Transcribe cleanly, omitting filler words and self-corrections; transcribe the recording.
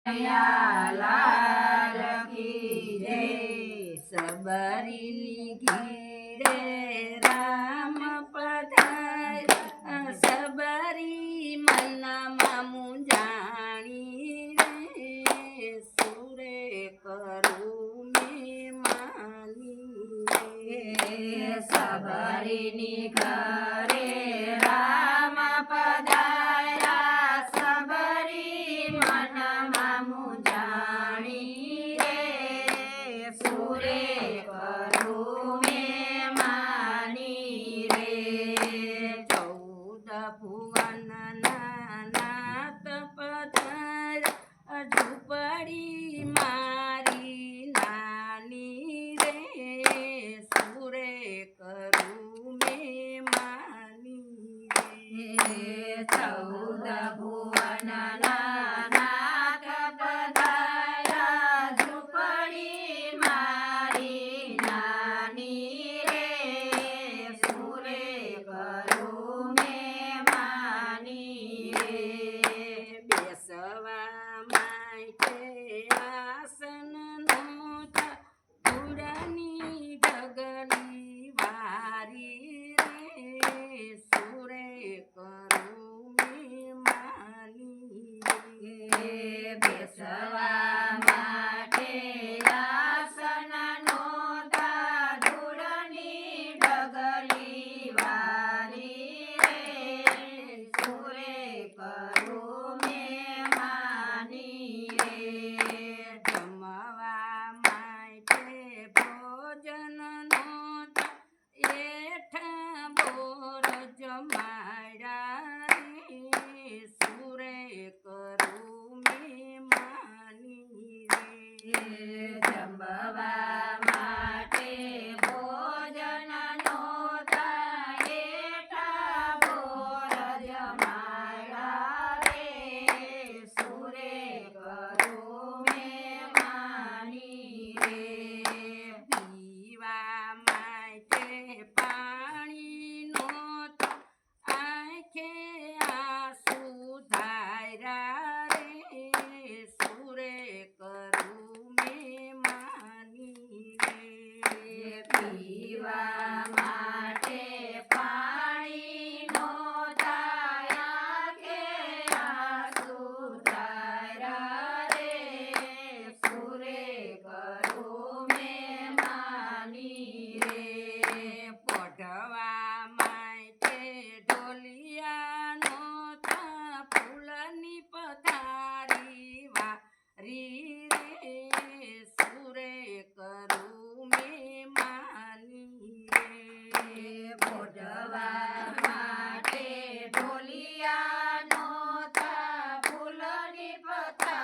લાલ કી જય સબરીની ઘીરે રામ પધાર્યા સબરી મનમાં મુંજાણી રે સુરે કરું મેં માની રે સબરીની ઘરે રામ પધાર્યા સબરી મનમાં મુંજાણી રે સુરે કરું મેં માની રે 14 ભુવનના નાથ પધાર્યા ઝૂંપડી મારી નાની રે સુરે કરું મેં માની રે 14 ભુવનના નાથ પધાર્યા ઝૂંપડી મારી નાની રે સુરે કરું મેં માની રે બેસવા માટે આસન નહોતા ધૂળની ઢગલી વારી રે સુરે કરું મેં માની રે બેસવા માટે આસન નહોતા ધૂળની ઢગલી વારી રે સુરે કરું મેં માની રે જમવા માટે ભોજન નહોતા એઠા બોર જમાડ્યા રે સુરે કરું મેં માની રે જમવા માટે ભોજન નહોતા એઠા બોર જમાડ્યા રે સુરે કરું મેં માની રે પીવા માટે પાણી નહોતું આંખે આંસુ ધાર્યા રે સુરે કરું મેં માની રે પીવા માટે પાણી નહોતા આંખે આંસુ ધાર્યા રે સુરે કરું મેં માની રે પઢવા માટે ઢોલિયા નહોતા ફૂલની પથારી વારી રે સુરે કરું મેં માની રે પઢવા માટે ઢોલિયા નહોતા ફૂલની પથારી